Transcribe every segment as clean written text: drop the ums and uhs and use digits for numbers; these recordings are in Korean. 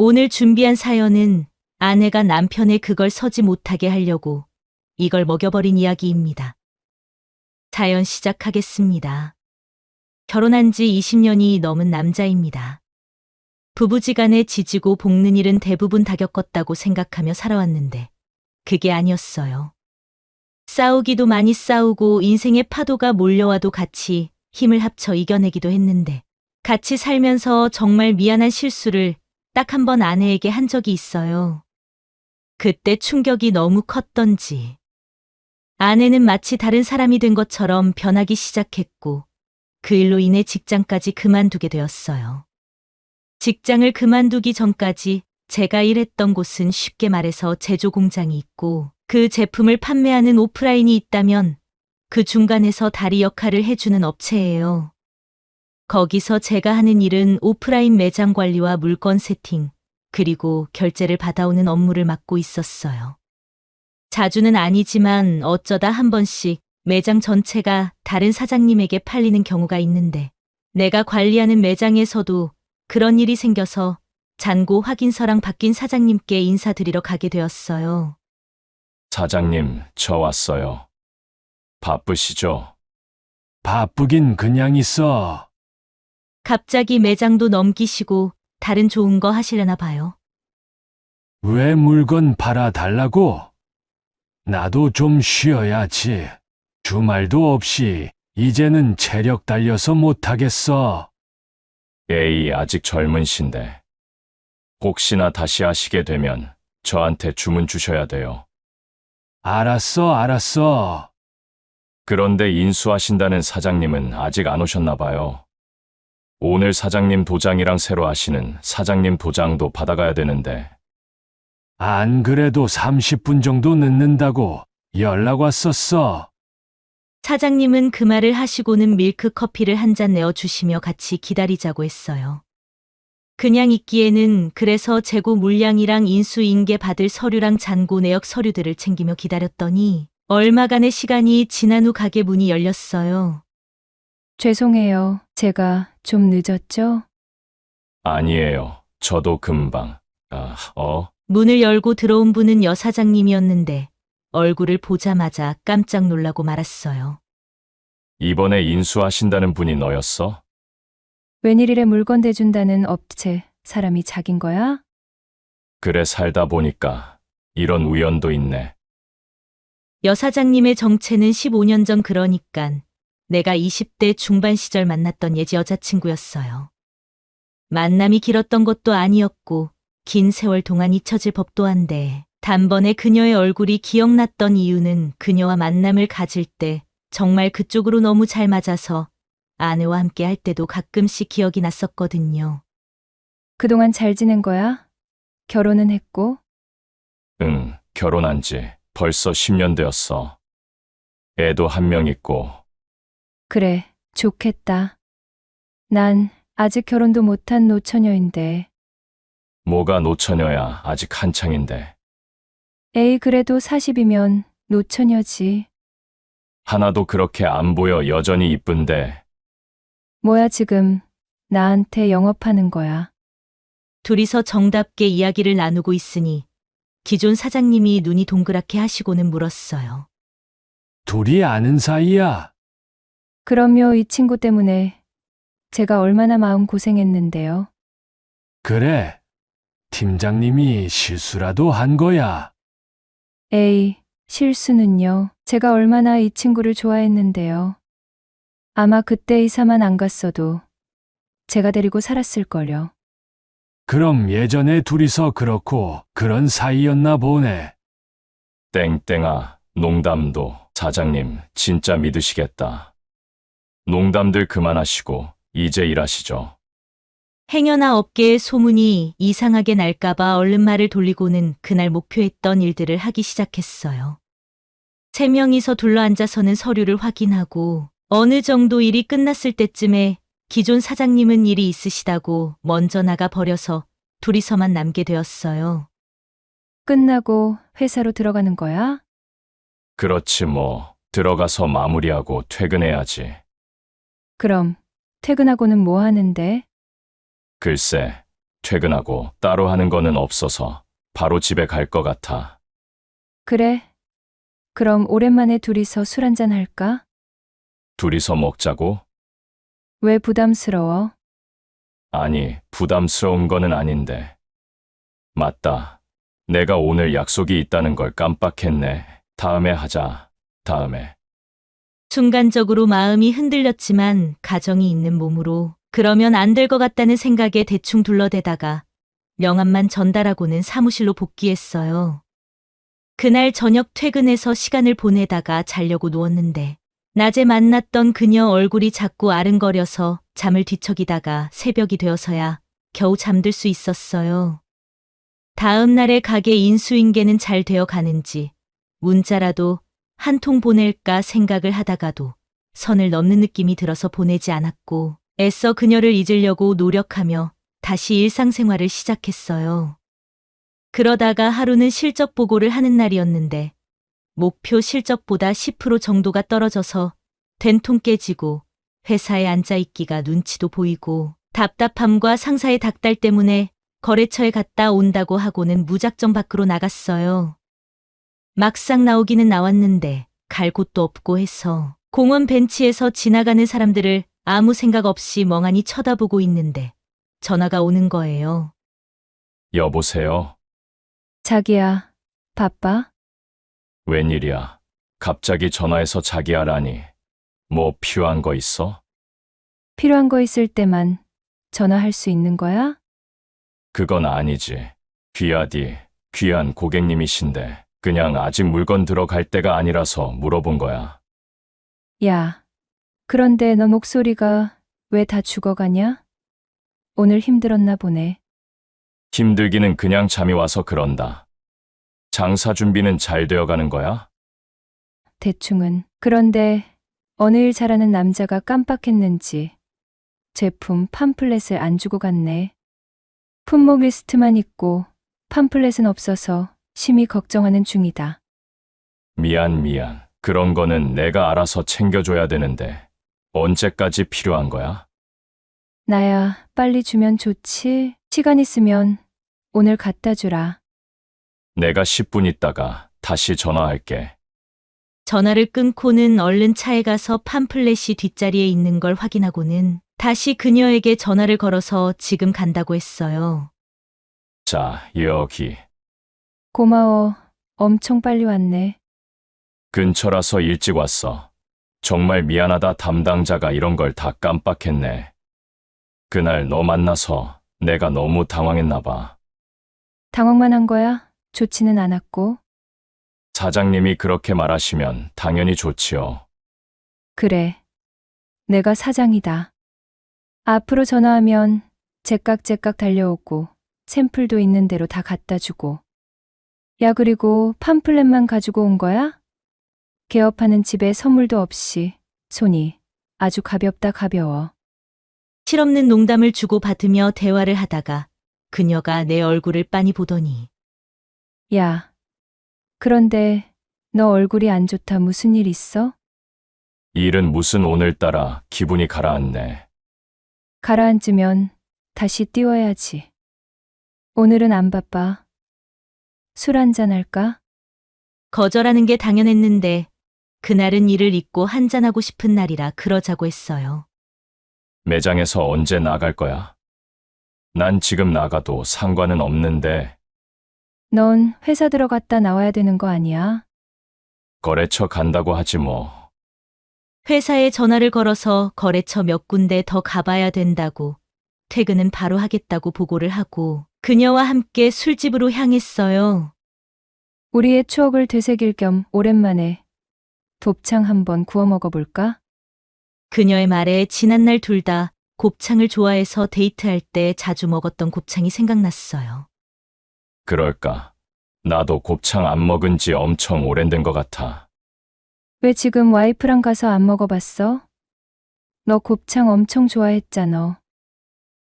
오늘 준비한 사연은 아내가 남편의 그걸 서지 못하게 하려고 이걸 먹여버린 이야기입니다. 사연 시작하겠습니다. 결혼한 지 20년이 넘은 남자입니다. 부부지간에 지지고 볶는 일은 대부분 다 겪었다고 생각하며 살아왔는데 그게 아니었어요. 싸우기도 많이 싸우고 인생의 파도가 몰려와도 같이 힘을 합쳐 이겨내기도 했는데 같이 살면서 정말 미안한 실수를 딱 한 번 아내에게 한 적이 있어요. 그때 충격이 너무 컸던지 아내는 마치 다른 사람이 된 것처럼 변하기 시작했고 그 일로 인해 직장까지 그만두게 되었어요. 직장을 그만두기 전까지 제가 일했던 곳은 쉽게 말해서 제조 공장이 있고 그 제품을 판매하는 오프라인이 있다면 그 중간에서 다리 역할을 해주는 업체예요. 거기서 제가 하는 일은 오프라인 매장 관리와 물건 세팅, 그리고 결제를 받아오는 업무를 맡고 있었어요. 자주는 아니지만 어쩌다 한 번씩 매장 전체가 다른 사장님에게 팔리는 경우가 있는데 내가 관리하는 매장에서도 그런 일이 생겨서 잔고 확인서랑 바뀐 사장님께 인사드리러 가게 되었어요. 사장님, 저 왔어요. 바쁘시죠? 바쁘긴 그냥 있어. 갑자기 매장도 넘기시고 다른 좋은 거 하시려나 봐요. 왜 물건 팔아달라고? 나도 좀 쉬어야지. 주말도 없이 이제는 체력 달려서 못하겠어. 에이, 아직 젊으신데. 혹시나 다시 하시게 되면 저한테 주문 주셔야 돼요. 알았어. 그런데 인수하신다는 사장님은 아직 안 오셨나 봐요. 오늘 사장님 도장이랑 새로 하시는 사장님 도장도 받아가야 되는데. 안 그래도 30분 정도 늦는다고 연락 왔었어. 사장님은 그 말을 하시고는 밀크 커피를 한 잔 내어주시며 같이 기다리자고 했어요. 그냥 있기에는 그래서 재고 물량이랑 인수인계 받을 서류랑 잔고 내역 서류들을 챙기며 기다렸더니 얼마간의 시간이 지난 후 가게 문이 열렸어요. 죄송해요. 제가 좀 늦었죠? 아니에요. 저도 금방. 문을 열고 들어온 분은 여사장님이었는데 얼굴을 보자마자 깜짝 놀라고 말았어요. 이번에 인수하신다는 분이 너였어? 웬일이래 물건 대준다는 업체 사람이 자긴 거야? 그래, 살다 보니까 이런 우연도 있네. 여사장님의 정체는 15년 전, 그러니깐 내가 20대 중반 시절 만났던 예지 여자친구였어요. 만남이 길었던 것도 아니었고 긴 세월 동안 잊혀질 법도 한데 단번에 그녀의 얼굴이 기억났던 이유는 그녀와 만남을 가질 때 정말 그쪽으로 너무 잘 맞아서 아내와 함께 할 때도 가끔씩 기억이 났었거든요. 그동안 잘 지낸 거야? 결혼은 했고? 응, 결혼한 지 벌써 10년 되었어. 애도 한 명 있고. 그래, 좋겠다. 난 아직 결혼도 못한 노처녀인데. 뭐가 노처녀야, 아직 한창인데. 에이, 그래도 40이면 노처녀지. 하나도 그렇게 안 보여. 여전히 이쁜데. 뭐야 지금 나한테 영업하는 거야. 둘이서 정답게 이야기를 나누고 있으니 기존 사장님이 눈이 동그랗게 하시고는 물었어요. 둘이 아는 사이야. 그럼요, 이 친구 때문에 제가 얼마나 마음 고생했는데요. 그래. 팀장님이 실수라도 한 거야. 에이, 실수는요. 제가 얼마나 이 친구를 좋아했는데요. 아마 그때 이사만 안 갔어도 제가 데리고 살았을걸요. 그럼 예전에 둘이서 그렇고 그런 사이였나 보네. 땡땡아, 농담도. 사장님, 진짜 믿으시겠다. 농담들 그만하시고 이제 일하시죠. 행여나 업계의 소문이 이상하게 날까봐 얼른 말을 돌리고는 그날 목표했던 일들을 하기 시작했어요. 3명이서 둘러앉아서는 서류를 확인하고 어느 정도 일이 끝났을 때쯤에 기존 사장님은 일이 있으시다고 먼저 나가 버려서 둘이서만 남게 되었어요. 끝나고 회사로 들어가는 거야? 그렇지 뭐. 들어가서 마무리하고 퇴근해야지. 그럼 퇴근하고는 뭐 하는데? 글쎄, 퇴근하고 따로 하는 거는 없어서 바로 집에 갈 것 같아. 그래. 그럼 오랜만에 둘이서 술 한잔 할까? 둘이서 먹자고? 왜 부담스러워? 아니, 부담스러운 거는 아닌데. 맞다. 내가 오늘 약속이 있다는 걸 깜빡했네. 다음에 하자. 다음에. 순간적으로 마음이 흔들렸지만 가정이 있는 몸으로 그러면 안 될 것 같다는 생각에 대충 둘러대다가 명함만 전달하고는 사무실로 복귀했어요. 그날 저녁 퇴근해서 시간을 보내다가 자려고 누웠는데 낮에 만났던 그녀 얼굴이 자꾸 아른거려서 잠을 뒤척이다가 새벽이 되어서야 겨우 잠들 수 있었어요. 다음 날에 가게 인수인계는 잘 되어 가는지 문자라도 한 통 보낼까 생각을 하다가도 선을 넘는 느낌이 들어서 보내지 않았고 애써 그녀를 잊으려고 노력하며 다시 일상생활을 시작했어요. 그러다가 하루는 실적 보고를 하는 날이었는데 목표 실적보다 10% 정도가 떨어져서 된통 깨지고 회사에 앉아있기가 눈치도 보이고 답답함과 상사의 닥달 때문에 거래처에 갔다 온다고 하고는 무작정 밖으로 나갔어요. 막상 나오기는 나왔는데 갈 곳도 없고 해서 공원 벤치에서 지나가는 사람들을 아무 생각 없이 멍하니 쳐다보고 있는데 전화가 오는 거예요. 여보세요? 자기야, 바빠? 웬일이야? 갑자기 전화해서 자기야라니. 뭐 필요한 거 있어? 필요한 거 있을 때만 전화할 수 있는 거야? 그건 아니지. 귀한 고객님이신데 그냥 아직 물건 들어갈 때가 아니라서 물어본 거야. 야, 그런데 너 목소리가 왜 다 죽어가냐? 오늘 힘들었나 보네. 힘들기는 그냥 잠이 와서 그런다. 장사 준비는 잘 되어가는 거야? 대충은. 그런데 어느 일 잘하는 남자가 깜빡했는지 제품 팜플렛을 안 주고 갔네. 품목 리스트만 있고 팜플렛은 없어서 심히 걱정하는 중이다. 미안. 그런 거는 내가 알아서 챙겨줘야 되는데 언제까지 필요한 거야? 나야, 빨리 주면 좋지. 시간 있으면 오늘 갖다 주라. 내가 10분 있다가 다시 전화할게. 전화를 끊고는 얼른 차에 가서 팜플렛이 뒷자리에 있는 걸 확인하고는 다시 그녀에게 전화를 걸어서 지금 간다고 했어요. 자, 여기. 고마워. 엄청 빨리 왔네. 근처라서 일찍 왔어. 정말 미안하다. 담당자가 이런 걸 다 깜빡했네. 그날 너 만나서 내가 너무 당황했나 봐. 당황만 한 거야? 좋지는 않았고. 사장님이 그렇게 말하시면 당연히 좋지요. 그래. 내가 사장이다. 앞으로 전화하면 제깍제깍 달려오고 샘플도 있는 대로 다 갖다 주고. 야, 그리고 팜플렛만 가지고 온 거야? 개업하는 집에 선물도 없이 손이 아주 가볍다 가벼워. 실없는 농담을 주고받으며 대화를 하다가 그녀가 내 얼굴을 빤히 보더니 야, 그런데 너 얼굴이 안 좋다. 무슨 일 있어? 일은 무슨 오늘따라 기분이 가라앉네. 가라앉으면 다시 띄워야지. 오늘은 안 바빠. 술 한잔 할까? 거절하는 게 당연했는데 그날은 일을 잊고 한잔하고 싶은 날이라 그러자고 했어요. 매장에서 언제 나갈 거야? 난 지금 나가도 상관은 없는데 넌 회사 들어갔다 나와야 되는 거 아니야? 거래처 간다고 하지 뭐. 회사에 전화를 걸어서 거래처 몇 군데 더 가봐야 된다고 퇴근은 바로 하겠다고 보고를 하고 그녀와 함께 술집으로 향했어요. 우리의 추억을 되새길 겸 오랜만에 곱창 한번 구워 먹어볼까? 그녀의 말에 지난날 둘 다 곱창을 좋아해서 데이트할 때 자주 먹었던 곱창이 생각났어요. 그럴까? 나도 곱창 안 먹은 지 엄청 오랜된 것 같아. 왜 지금 와이프랑 가서 안 먹어봤어? 너 곱창 엄청 좋아했잖아.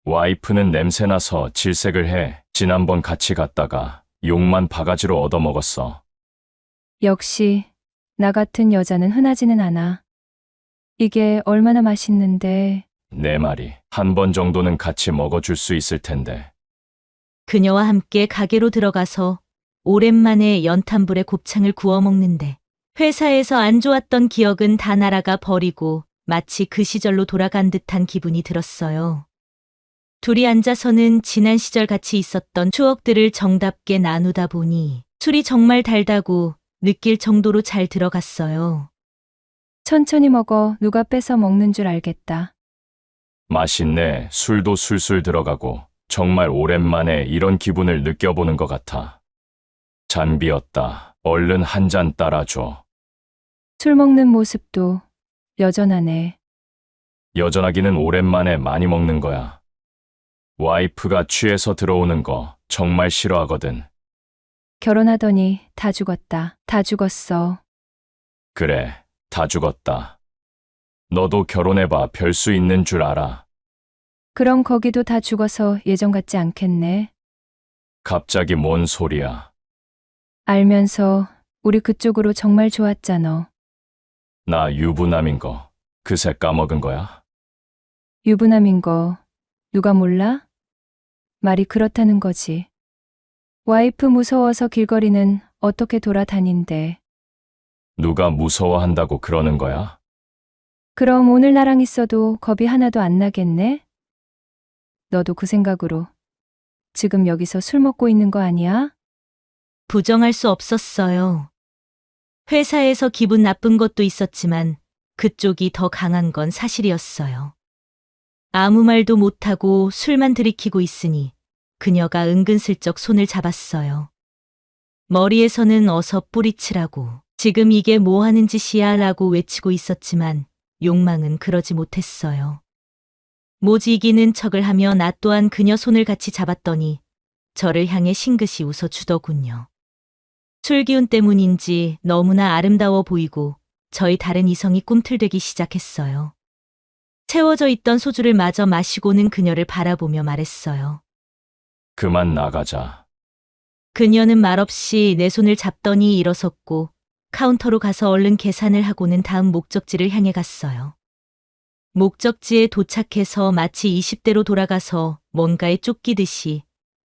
와이프는 냄새나서 질색을 해. 지난번 같이 갔다가 욕만 바가지로 얻어먹었어. 역시 나 같은 여자는 흔하지는 않아. 이게 얼마나 맛있는데. 내 말이 한 번 정도는 같이 먹어줄 수 있을 텐데. 그녀와 함께 가게로 들어가서 오랜만에 연탄불에 곱창을 구워 먹는데 회사에서 안 좋았던 기억은 다 날아가 버리고 마치 그 시절로 돌아간 듯한 기분이 들었어요. 둘이 앉아서는 지난 시절 같이 있었던 추억들을 정답게 나누다 보니 술이 정말 달다고 느낄 정도로 잘 들어갔어요. 천천히 먹어. 누가 뺏어 먹는 줄 알겠다. 맛있네. 술도 술술 들어가고 정말 오랜만에 이런 기분을 느껴보는 것 같아. 잔 비었다. 얼른 한 잔 따라줘. 술 먹는 모습도 여전하네. 여전하기는 오랜만에 많이 먹는 거야. 와이프가 취해서 들어오는 거 정말 싫어하거든. 결혼하더니 다 죽었다. 다 죽었어. 그래, 다 죽었다. 너도 결혼해봐. 별 수 있는 줄 알아. 그럼 거기도 다 죽어서 예전 같지 않겠네. 갑자기 뭔 소리야. 알면서 우리 그쪽으로 정말 좋았잖아. 나 유부남인 거 그새 까먹은 거야? 유부남인 거 누가 몰라? 말이 그렇다는 거지. 와이프 무서워서 길거리는 어떻게 돌아다닌대. 누가 무서워한다고 그러는 거야? 그럼 오늘 나랑 있어도 겁이 하나도 안 나겠네? 너도 그 생각으로 지금 여기서 술 먹고 있는 거 아니야? 부정할 수 없었어요. 회사에서 기분 나쁜 것도 있었지만 그쪽이 더 강한 건 사실이었어요. 아무 말도 못하고 술만 들이키고 있으니 그녀가 은근슬쩍 손을 잡았어요. 머리에서는 어서 뿌리치라고 지금 이게 뭐 하는 짓이야 라고 외치고 있었지만 욕망은 그러지 못했어요. 모지기는 척을 하며 나 또한 그녀 손을 같이 잡았더니 저를 향해 싱긋이 웃어주더군요. 술기운 때문인지 너무나 아름다워 보이고 저희 다른 이성이 꿈틀대기 시작했어요. 채워져 있던 소주를 마저 마시고는 그녀를 바라보며 말했어요. 그만 나가자. 그녀는 말없이 내 손을 잡더니 일어섰고 카운터로 가서 얼른 계산을 하고는 다음 목적지를 향해 갔어요. 목적지에 도착해서 마치 20대로 돌아가서 뭔가에 쫓기듯이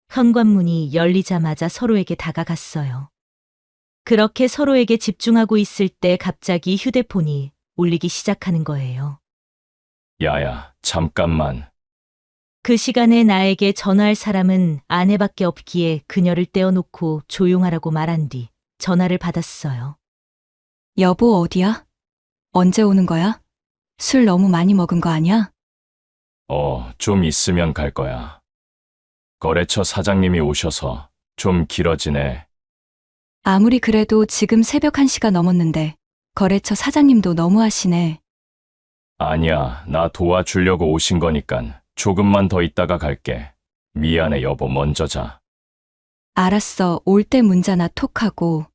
현관문이 열리자마자 서로에게 다가갔어요. 그렇게 서로에게 집중하고 있을 때 갑자기 휴대폰이 울리기 시작하는 거예요. 야야, 잠깐만. 그 시간에 나에게 전화할 사람은 아내밖에 없기에 그녀를 떼어놓고 조용하라고 말한 뒤 전화를 받았어요. 여보, 어디야? 언제 오는 거야? 술 너무 많이 먹은 거 아니야? 좀 있으면 갈 거야. 거래처 사장님이 오셔서 좀 길어지네. 아무리 그래도 지금 새벽 1시가 넘었는데 거래처 사장님도 너무하시네. 아니야, 나 도와주려고 오신 거니깐 조금만 더 있다가 갈게. 미안해 여보, 먼저 자. 알았어, 올 때 문자나 톡하고.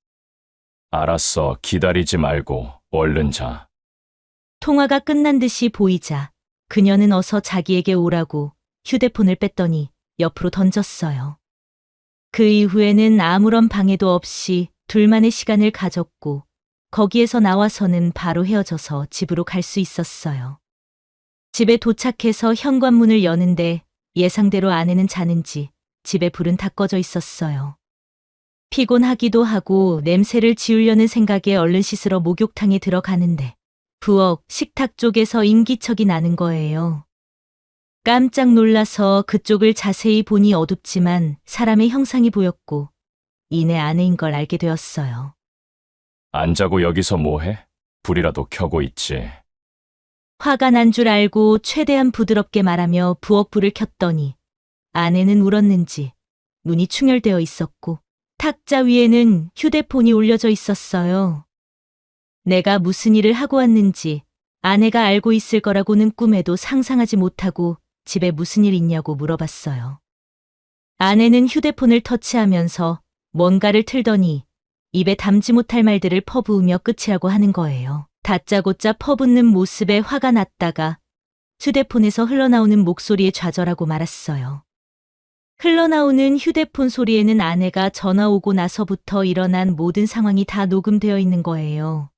알았어, 기다리지 말고 얼른 자. 통화가 끝난 듯이 보이자 그녀는 어서 자기에게 오라고 휴대폰을 뺐더니 옆으로 던졌어요. 그 이후에는 아무런 방해도 없이 둘만의 시간을 가졌고 거기에서 나와서는 바로 헤어져서 집으로 갈 수 있었어요. 집에 도착해서 현관문을 여는데 예상대로 아내는 자는지 집에 불은 다 꺼져 있었어요. 피곤하기도 하고 냄새를 지우려는 생각에 얼른 씻으러 목욕탕에 들어가는데 부엌 식탁 쪽에서 인기척이 나는 거예요. 깜짝 놀라서 그쪽을 자세히 보니 어둡지만 사람의 형상이 보였고 이내 아내인 걸 알게 되었어요. 안 자고 여기서 뭐해? 불이라도 켜고 있지. 화가 난 줄 알고 최대한 부드럽게 말하며 부엌 불을 켰더니 아내는 울었는지 눈이 충혈되어 있었고 탁자 위에는 휴대폰이 올려져 있었어요. 내가 무슨 일을 하고 왔는지 아내가 알고 있을 거라고는 꿈에도 상상하지 못하고 집에 무슨 일 있냐고 물어봤어요. 아내는 휴대폰을 터치하면서 뭔가를 틀더니 입에 담지 못할 말들을 퍼부으며 끝이라고 하는 거예요. 다짜고짜 퍼붓는 모습에 화가 났다가 휴대폰에서 흘러나오는 목소리에 좌절하고 말았어요. 흘러나오는 휴대폰 소리에는 아내가 전화 오고 나서부터 일어난 모든 상황이 다 녹음되어 있는 거예요.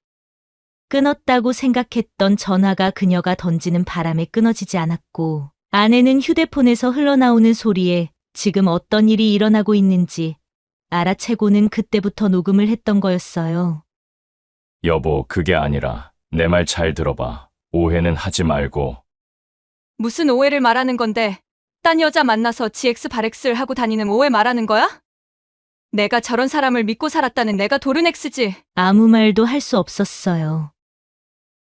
끊었다고 생각했던 전화가 그녀가 던지는 바람에 끊어지지 않았고 아내는 휴대폰에서 흘러나오는 소리에 지금 어떤 일이 일어나고 있는지 알아채고는 그때부터 녹음을 했던 거였어요. 여보, 그게 아니라 내 말 잘 들어봐. 오해는 하지 말고. 무슨 오해를 말하는 건데? 딴 여자 만나서 GX 발엑스를 하고 다니는 오해 말하는 거야? 내가 저런 사람을 믿고 살았다는 내가 도르넥스지. 아무 말도 할 수 없었어요.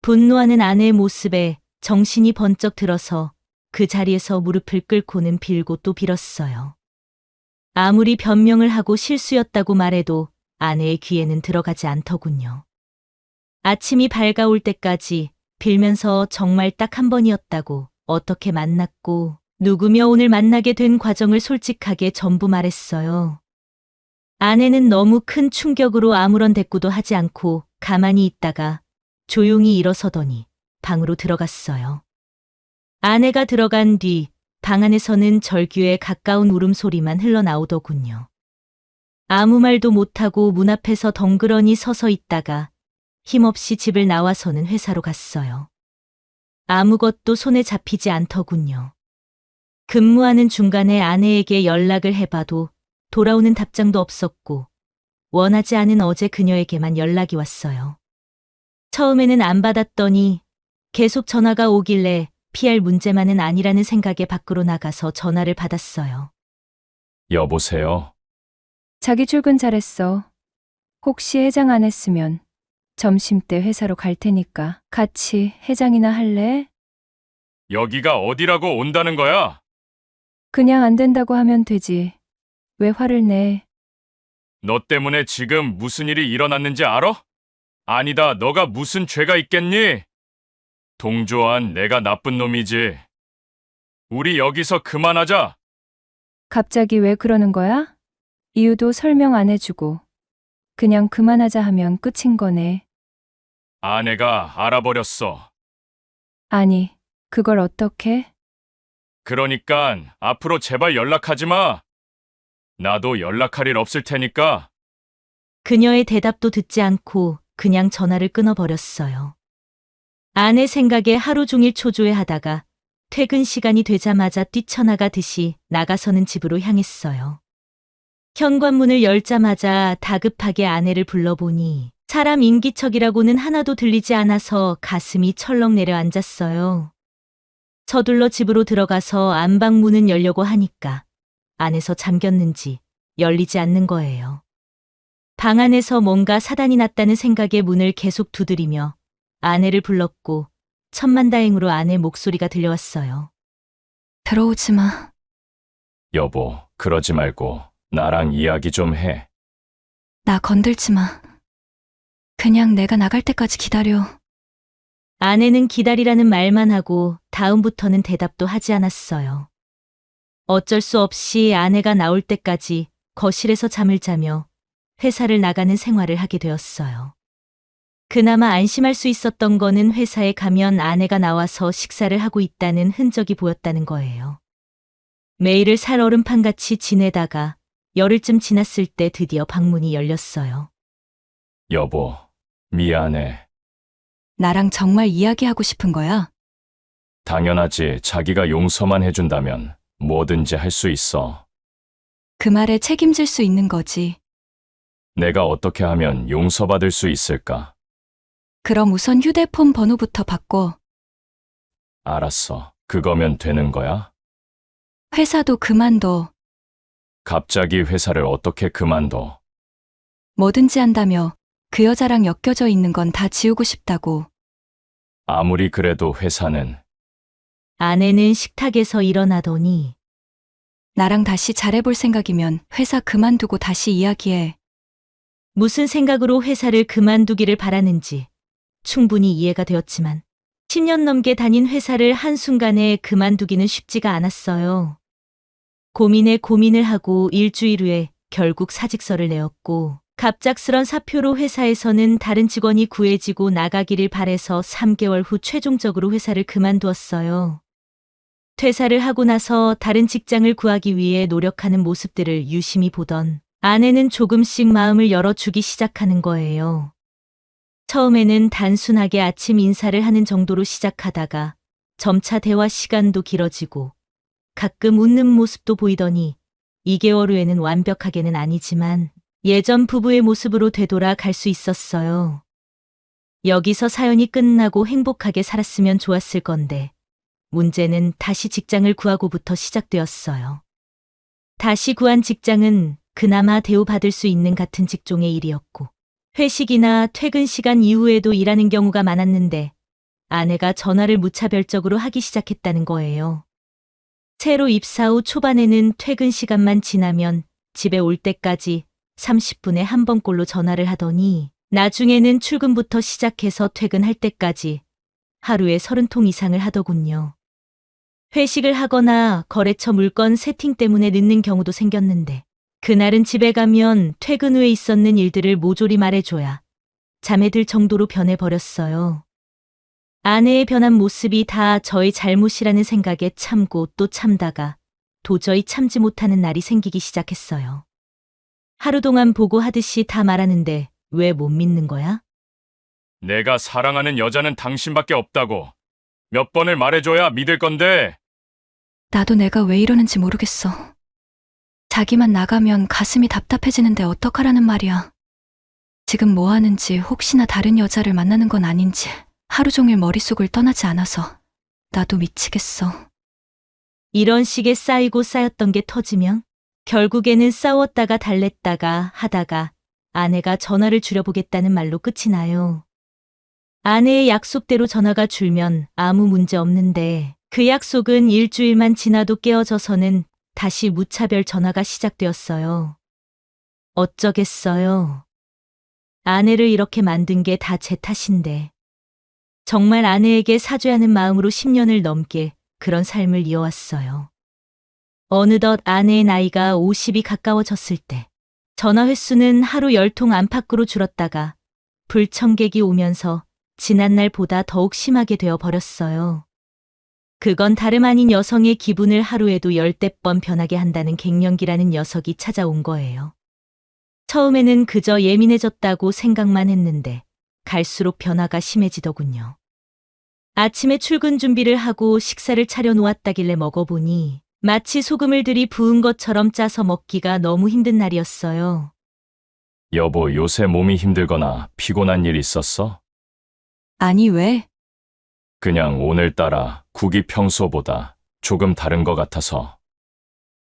분노하는 아내의 모습에 정신이 번쩍 들어서 그 자리에서 무릎을 꿇고는 빌고 또 빌었어요. 아무리 변명을 하고 실수였다고 말해도 아내의 귀에는 들어가지 않더군요. 아침이 밝아올 때까지 빌면서 정말 딱 한 번이었다고, 어떻게 만났고 누구며 오늘 만나게 된 과정을 솔직하게 전부 말했어요. 아내는 너무 큰 충격으로 아무런 대꾸도 하지 않고 가만히 있다가 조용히 일어서더니 방으로 들어갔어요. 아내가 들어간 뒤 방 안에서는 절규에 가까운 울음소리만 흘러나오더군요. 아무 말도 못하고 문 앞에서 덩그러니 서서 있다가 힘없이 집을 나와서는 회사로 갔어요. 아무것도 손에 잡히지 않더군요. 근무하는 중간에 아내에게 연락을 해봐도 돌아오는 답장도 없었고 원하지 않은 어제 그녀에게만 연락이 왔어요. 처음에는 안 받았더니 계속 전화가 오길래 피할 문제만은 아니라는 생각에 밖으로 나가서 전화를 받았어요. 여보세요? 자기 출근 잘했어. 혹시 해장 안 했으면 점심때 회사로 갈 테니까 같이 해장이나 할래? 여기가 어디라고 온다는 거야? 그냥 안 된다고 하면 되지. 왜 화를 내? 너 때문에 지금 무슨 일이 일어났는지 알아? 아니다, 너가 무슨 죄가 있겠니? 동조한 내가 나쁜 놈이지. 우리 여기서 그만하자. 갑자기 왜 그러는 거야? 이유도 설명 안 해주고 그냥 그만하자 하면 끝인 거네. 아내가 알아버렸어. 아니, 그걸 어떻게? 그러니까 앞으로 제발 연락하지 마. 나도 연락할 일 없을 테니까. 그녀의 대답도 듣지 않고 그냥 전화를 끊어버렸어요. 아내 생각에 하루 종일 초조해하다가 퇴근 시간이 되자마자 뛰쳐나가듯이 나가서는 집으로 향했어요. 현관문을 열자마자 다급하게 아내를 불러보니 사람 인기척이라고는 하나도 들리지 않아서 가슴이 철렁 내려앉았어요. 서둘러 집으로 들어가서 안방문은 열려고 하니까 안에서 잠겼는지 열리지 않는 거예요. 방 안에서 뭔가 사단이 났다는 생각에 문을 계속 두드리며 아내를 불렀고 천만다행으로 아내 목소리가 들려왔어요. 들어오지 마. 여보, 그러지 말고 나랑 이야기 좀 해. 나 건들지 마. 그냥 내가 나갈 때까지 기다려. 아내는 기다리라는 말만 하고 다음부터는 대답도 하지 않았어요. 어쩔 수 없이 아내가 나올 때까지 거실에서 잠을 자며 회사를 나가는 생활을 하게 되었어요. 그나마 안심할 수 있었던 거는 회사에 가면 아내가 나와서 식사를 하고 있다는 흔적이 보였다는 거예요. 매일을 살 얼음판같이 지내다가 열흘쯤 지났을 때 드디어 방문이 열렸어요. 여보, 미안해. 나랑 정말 이야기하고 싶은 거야? 당연하지. 자기가 용서만 해준다면 뭐든지 할 수 있어. 그 말에 책임질 수 있는 거지. 내가 어떻게 하면 용서받을 수 있을까? 그럼 우선 휴대폰 번호부터 바꿔. 알았어. 그거면 되는 거야? 회사도 그만둬. 갑자기 회사를 어떻게 그만둬? 뭐든지 한다며 그 여자랑 엮여져 있는 건 다 지우고 싶다고. 아무리 그래도 회사는. 아내는 식탁에서 일어나더니 나랑 다시 잘해볼 생각이면 회사 그만두고 다시 이야기해. 무슨 생각으로 회사를 그만두기를 바라는지 충분히 이해가 되었지만 10년 넘게 다닌 회사를 한순간에 그만두기는 쉽지가 않았어요. 고민에 고민을 하고 일주일 후에 결국 사직서를 내었고 갑작스런 사표로 회사에서는 다른 직원이 구해지고 나가기를 바래서 3개월 후 최종적으로 회사를 그만두었어요. 퇴사를 하고 나서 다른 직장을 구하기 위해 노력하는 모습들을 유심히 보던 아내는 조금씩 마음을 열어주기 시작하는 거예요. 처음에는 단순하게 아침 인사를 하는 정도로 시작하다가 점차 대화 시간도 길어지고 가끔 웃는 모습도 보이더니 2개월 후에는 완벽하게는 아니지만 예전 부부의 모습으로 되돌아갈 수 있었어요. 여기서 사연이 끝나고 행복하게 살았으면 좋았을 건데 문제는 다시 직장을 구하고부터 시작되었어요. 다시 구한 직장은 그나마 대우받을 수 있는 같은 직종의 일이었고 회식이나 퇴근 시간 이후에도 일하는 경우가 많았는데 아내가 전화를 무차별적으로 하기 시작했다는 거예요. 새로 입사 후 초반에는 퇴근 시간만 지나면 집에 올 때까지 30분에 한 번꼴로 전화를 하더니 나중에는 출근부터 시작해서 퇴근할 때까지 하루에 30통 이상을 하더군요. 회식을 하거나 거래처 물건 세팅 때문에 늦는 경우도 생겼는데 그날은 집에 가면 퇴근 후에 있었는 일들을 모조리 말해줘야 잠에 들 정도로 변해버렸어요. 아내의 변한 모습이 다 저의 잘못이라는 생각에 참고 또 참다가 도저히 참지 못하는 날이 생기기 시작했어요. 하루 동안 보고하듯이 다 말하는데 왜 못 믿는 거야? 내가 사랑하는 여자는 당신밖에 없다고. 몇 번을 말해줘야 믿을 건데. 나도 내가 왜 이러는지 모르겠어. 자기만 나가면 가슴이 답답해지는데 어떡하라는 말이야. 지금 뭐 하는지 혹시나 다른 여자를 만나는 건 아닌지 하루 종일 머릿속을 떠나지 않아서 나도 미치겠어. 이런 식의 쌓이고 쌓였던 게 터지면 결국에는 싸웠다가 달랬다가 하다가 아내가 전화를 줄여보겠다는 말로 끝이 나요. 아내의 약속대로 전화가 줄면 아무 문제 없는데 그 약속은 일주일만 지나도 깨어져서는 다시 무차별 전화가 시작되었어요. 어쩌겠어요. 아내를 이렇게 만든 게 다 제 탓인데. 정말 아내에게 사죄 하는 마음으로 10년을 넘게 그런 삶을 이어왔어요. 어느덧 아내의 나이가 50이 가까워졌을 때 전화 횟수는 하루 10통 안팎으로 줄었다가 불청객이 오면서 지난날보다 더욱 심하게 되어 버렸어요. 그건 다름 아닌 여성의 기분을 하루에도 10대 번 변하게 한다는 갱년기라는 녀석이 찾아온 거예요. 처음에는 그저 예민해졌다고 생각만 했는데 갈수록 변화가 심해지더군요. 아침에 출근 준비를 하고 식사를 차려 놓았다길래 먹어보니 마치 소금을 들이 부은 것처럼 짜서 먹기가 너무 힘든 날이었어요. 여보, 요새 몸이 힘들거나 피곤한 일 있었어? 아니 왜? 그냥 오늘따라 국이 평소보다 조금 다른 것 같아서.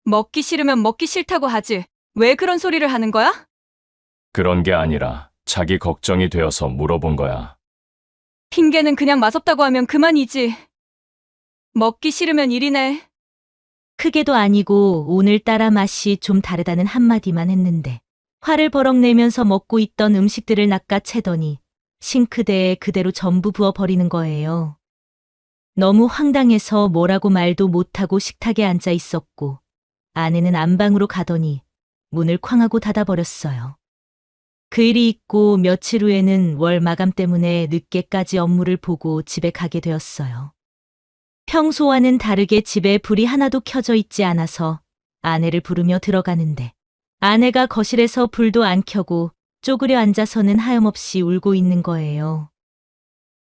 먹기 싫으면 먹기 싫다고 하지. 왜 그런 소리를 하는 거야? 그런 게 아니라 자기 걱정이 되어서 물어본 거야. 핑계는 그냥 맛없다고 하면 그만이지. 먹기 싫으면 일이네. 크게도 아니고 오늘따라 맛이 좀 다르다는 한마디만 했는데 화를 버럭 내면서 먹고 있던 음식들을 낚아채더니 싱크대에 그대로 전부 부어버리는 거예요. 너무 황당해서 뭐라고 말도 못하고 식탁에 앉아 있었고 아내는 안방으로 가더니 문을 쾅 하고 닫아버렸어요. 그 일이 있고 며칠 후에는 월 마감 때문에 늦게까지 업무를 보고 집에 가게 되었어요. 평소와는 다르게 집에 불이 하나도 켜져 있지 않아서 아내를 부르며 들어가는데 아내가 거실에서 불도 안 켜고 쪼그려 앉아서는 하염없이 울고 있는 거예요.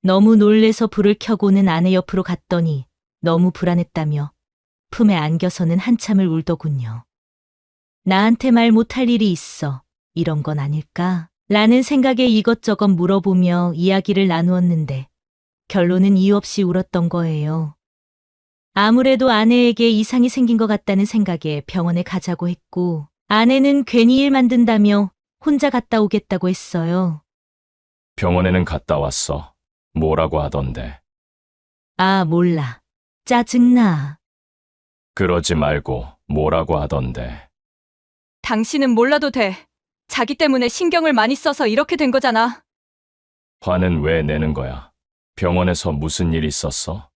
너무 놀래서 불을 켜고는 아내 옆으로 갔더니 너무 불안했다며 품에 안겨서는 한참을 울더군요. 나한테 말 못할 일이 있어. 이런 건 아닐까? 라는 생각에 이것저것 물어보며 이야기를 나누었는데 결론은 이유 없이 울었던 거예요. 아무래도 아내에게 이상이 생긴 것 같다는 생각에 병원에 가자고 했고 아내는 괜히 일 만든다며 혼자 갔다 오겠다고 했어요. 병원에는 갔다 왔어. 뭐라고 하던데. 아, 몰라. 짜증나. 그러지 말고 뭐라고 하던데. 당신은 몰라도 돼. 자기 때문에 신경을 많이 써서 이렇게 된 거잖아. 화는 왜 내는 거야? 병원에서 무슨 일 있었어?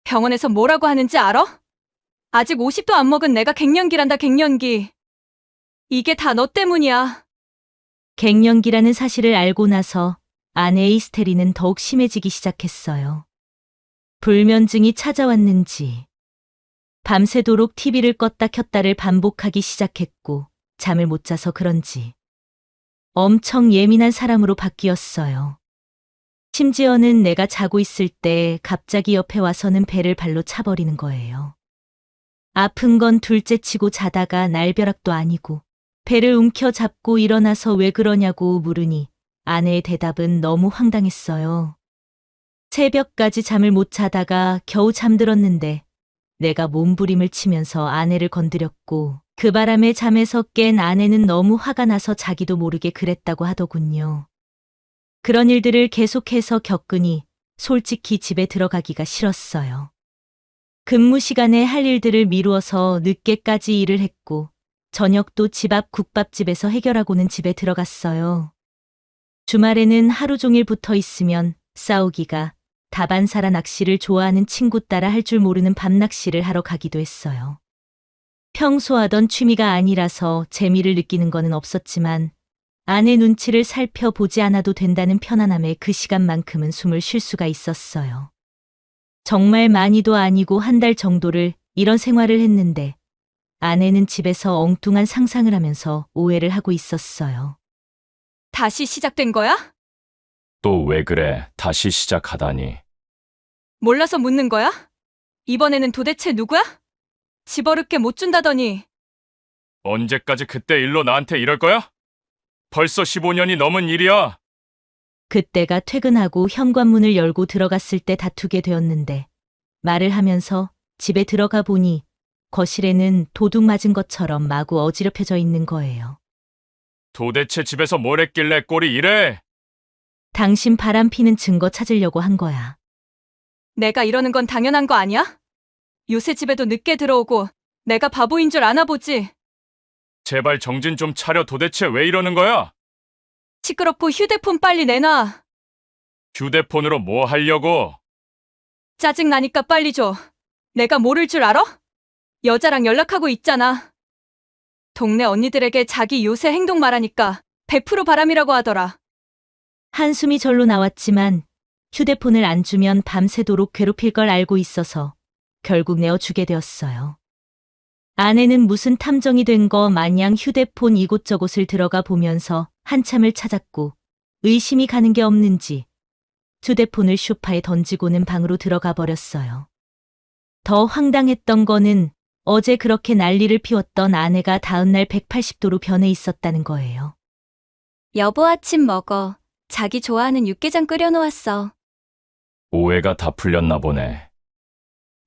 병원에서 뭐라고 하는지 알아? 아직 50도 안 먹은 내가 갱년기란다, 갱년기. 이게 다 너 때문이야. 갱년기라는 사실을 알고 나서 아내의 히스테리는 더욱 심해지기 시작했어요. 불면증이 찾아왔는지 밤새도록 TV를 껐다 켰다를 반복하기 시작했고 잠을 못 자서 그런지 엄청 예민한 사람으로 바뀌었어요. 심지어는 내가 자고 있을 때 갑자기 옆에 와서는 배를 발로 차버리는 거예요. 아픈 건 둘째 치고 자다가 날벼락도 아니고 배를 움켜잡고 일어나서 왜 그러냐고 물으니 아내의 대답은 너무 황당했어요. 새벽까지 잠을 못 자다가 겨우 잠들었는데 내가 몸부림을 치면서 아내를 건드렸고 그 바람에 잠에서 깬 아내는 너무 화가 나서 자기도 모르게 그랬다고 하더군요. 그런 일들을 계속해서 겪으니 솔직히 집에 들어가기가 싫었어요. 근무 시간에 할 일들을 미루어서 늦게까지 일을 했고 저녁도 집 앞 국밥집에서 해결하고는 집에 들어갔어요. 주말에는 하루 종일 붙어 있으면 싸우기가 다반사라 낚시를 좋아하는 친구 따라 할 줄 모르는 밤낚시를 하러 가기도 했어요. 평소 하던 취미가 아니라서 재미를 느끼는 거는 없었지만 아내 눈치를 살펴보지 않아도 된다는 편안함에 그 시간만큼은 숨을 쉴 수가 있었어요. 정말 많이도 아니고 한 달 정도를 이런 생활을 했는데 아내는 집에서 엉뚱한 상상을 하면서 오해를 하고 있었어요. 다시 시작된 거야? 또 왜 그래? 다시 시작하다니. 몰라서 묻는 거야? 이번에는 도대체 누구야? 집어릇게 못 준다더니. 언제까지 그때 일로 나한테 이럴 거야? 벌써 15년이 넘은 일이야. 그때가 퇴근하고 현관문을 열고 들어갔을 때 다투게 되었는데 말을 하면서 집에 들어가 보니 거실에는 도둑 맞은 것처럼 마구 어지럽혀져 있는 거예요. 도대체 집에서 뭘 했길래 꼴이 이래? 당신 바람 피는 증거 찾으려고 한 거야. 내가 이러는 건 당연한 거 아니야? 요새 집에도 늦게 들어오고 내가 바보인 줄 아나 보지. 제발 정신 좀 차려. 도대체 왜 이러는 거야? 시끄럽고 휴대폰 빨리 내놔. 휴대폰으로 뭐 하려고? 짜증나니까 빨리 줘. 내가 모를 줄 알아? 여자랑 연락하고 있잖아. 동네 언니들에게 자기 요새 행동 말하니까 100% 바람이라고 하더라. 한숨이 절로 나왔지만 휴대폰을 안 주면 밤새도록 괴롭힐 걸 알고 있어서 결국 내어주게 되었어요. 아내는 무슨 탐정이 된 거 마냥 휴대폰 이곳저곳을 들어가 보면서 한참을 찾았고 의심이 가는 게 없는지 휴대폰을 소파에 던지고는 방으로 들어가 버렸어요. 더 황당했던 거는 어제 그렇게 난리를 피웠던 아내가 다음날 180도로 변해 있었다는 거예요. 여보 아침 먹어. 자기 좋아하는 육개장 끓여놓았어. 오해가 다 풀렸나 보네.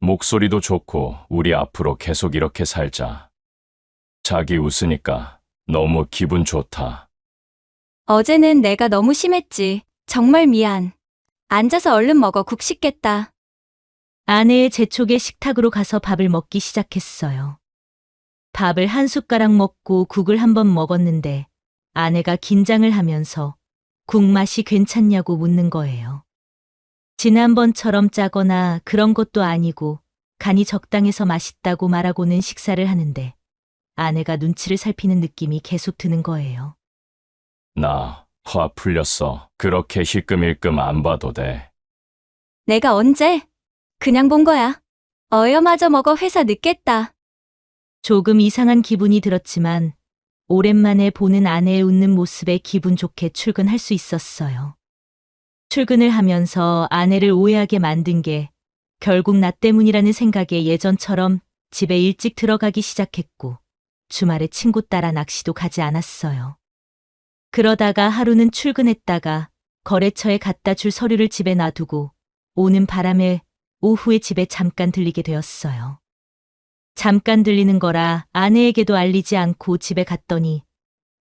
목소리도 좋고 우리 앞으로 계속 이렇게 살자. 자기 웃으니까 너무 기분 좋다. 어제는 내가 너무 심했지. 정말 미안. 앉아서 얼른 먹어. 국 식겠다. 아내의 재촉에 식탁으로 가서 밥을 먹기 시작했어요. 밥을 한 숟가락 먹고 국을 한 번 먹었는데 아내가 긴장을 하면서 국 맛이 괜찮냐고 묻는 거예요. 지난번처럼 짜거나 그런 것도 아니고 간이 적당해서 맛있다고 말하고는 식사를 하는데 아내가 눈치를 살피는 느낌이 계속 드는 거예요. 나 화 풀렸어. 그렇게 힐끔힐끔 안 봐도 돼. 내가 언제? 그냥 본 거야. 어여마저 먹어. 회사 늦겠다. 조금 이상한 기분이 들었지만 오랜만에 보는 아내의 웃는 모습에 기분 좋게 출근할 수 있었어요. 출근을 하면서 아내를 오해하게 만든 게 결국 나 때문이라는 생각에 예전처럼 집에 일찍 들어가기 시작했고 주말에 친구 따라 낚시도 가지 않았어요. 그러다가 하루는 출근했다가 거래처에 갖다 줄 서류를 집에 놔두고 오는 바람에 오후에 집에 잠깐 들리게 되었어요. 잠깐 들리는 거라 아내에게도 알리지 않고 집에 갔더니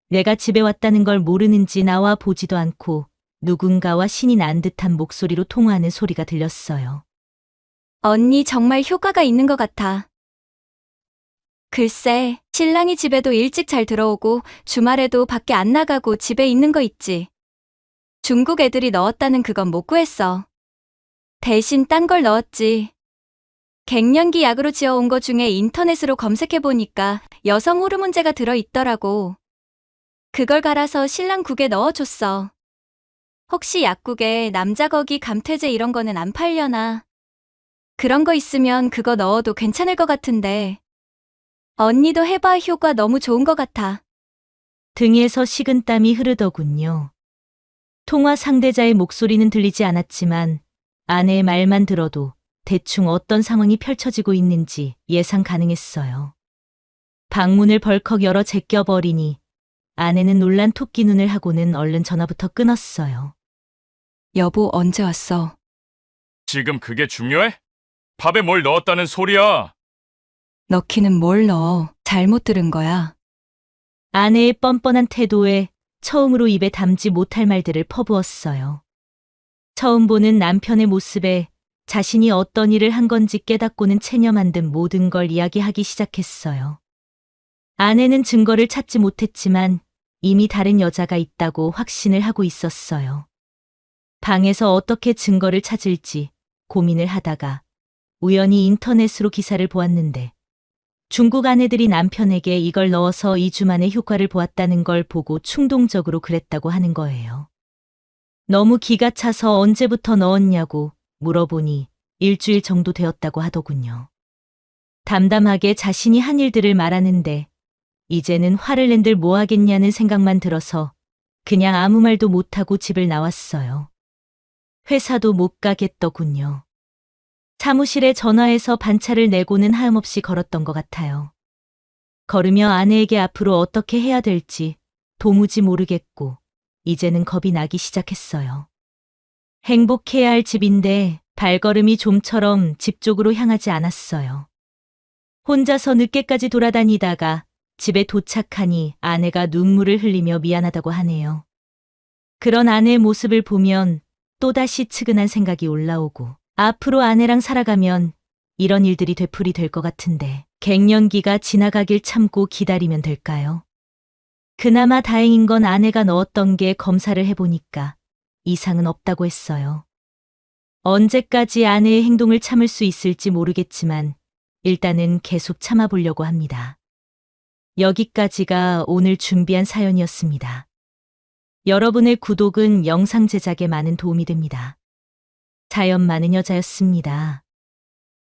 내가 집에 왔다는 걸 모르는지 나와 보지도 않고 누군가와 신이 난 듯한 목소리로 통화하는 소리가 들렸어요. 언니 정말 효과가 있는 것 같아. 글쎄, 신랑이 집에도 일찍 잘 들어오고 주말에도 밖에 안 나가고 집에 있는 거 있지. 중국 애들이 넣었다는 그건 못 구했어. 대신 딴 걸 넣었지. 갱년기 약으로 지어온 거 중에 인터넷으로 검색해보니까 여성 호르몬제가 들어있더라고. 그걸 갈아서 신랑 국에 넣어줬어. 혹시 약국에 남자 거기 감퇴제 이런 거는 안 팔려나? 그런 거 있으면 그거 넣어도 괜찮을 것 같은데. 언니도 해봐. 효과 너무 좋은 것 같아. 등에서 식은땀이 흐르더군요. 통화 상대자의 목소리는 들리지 않았지만 아내의 말만 들어도 대충 어떤 상황이 펼쳐지고 있는지 예상 가능했어요. 방문을 벌컥 열어 제껴버리니 아내는 놀란 토끼 눈을 하고는 얼른 전화부터 끊었어요. 여보, 언제 왔어? 지금 그게 중요해? 밥에 뭘 넣었다는 소리야? 넣기는 뭘 넣어. 잘못 들은 거야. 아내의 뻔뻔한 태도에 처음으로 입에 담지 못할 말들을 퍼부었어요. 처음 보는 남편의 모습에 자신이 어떤 일을 한 건지 깨닫고는 체념한 듯 모든 걸 이야기하기 시작했어요. 아내는 증거를 찾지 못했지만 이미 다른 여자가 있다고 확신을 하고 있었어요. 방에서 어떻게 증거를 찾을지 고민을 하다가 우연히 인터넷으로 기사를 보았는데 중국 아내들이 남편에게 이걸 넣어서 2주 만에 효과를 보았다는 걸 보고 충동적으로 그랬다고 하는 거예요. 너무 기가 차서 언제부터 넣었냐고 물어보니 일주일 정도 되었다고 하더군요. 담담하게 자신이 한 일들을 말하는데 이제는 화를 낸들 뭐 하겠냐는 생각만 들어서 그냥 아무 말도 못하고 집을 나왔어요. 회사도 못 가겠더군요. 사무실에 전화해서 반차를 내고는 하염없이 걸었던 것 같아요. 걸으며 아내에게 앞으로 어떻게 해야 될지 도무지 모르겠고 이제는 겁이 나기 시작했어요. 행복해야 할 집인데 발걸음이 좀처럼 집 쪽으로 향하지 않았어요. 혼자서 늦게까지 돌아다니다가 집에 도착하니 아내가 눈물을 흘리며 미안하다고 하네요. 그런 아내의 모습을 보면 또다시 측은한 생각이 올라오고 앞으로 아내랑 살아가면 이런 일들이 되풀이 될 것 같은데 갱년기가 지나가길 참고 기다리면 될까요? 그나마 다행인 건 아내가 넣었던 게 검사를 해보니까 이상은 없다고 했어요. 언제까지 아내의 행동을 참을 수 있을지 모르겠지만 일단은 계속 참아보려고 합니다. 여기까지가 오늘 준비한 사연이었습니다. 여러분의 구독은 영상 제작에 많은 도움이 됩니다. 사연 많은 여자였습니다.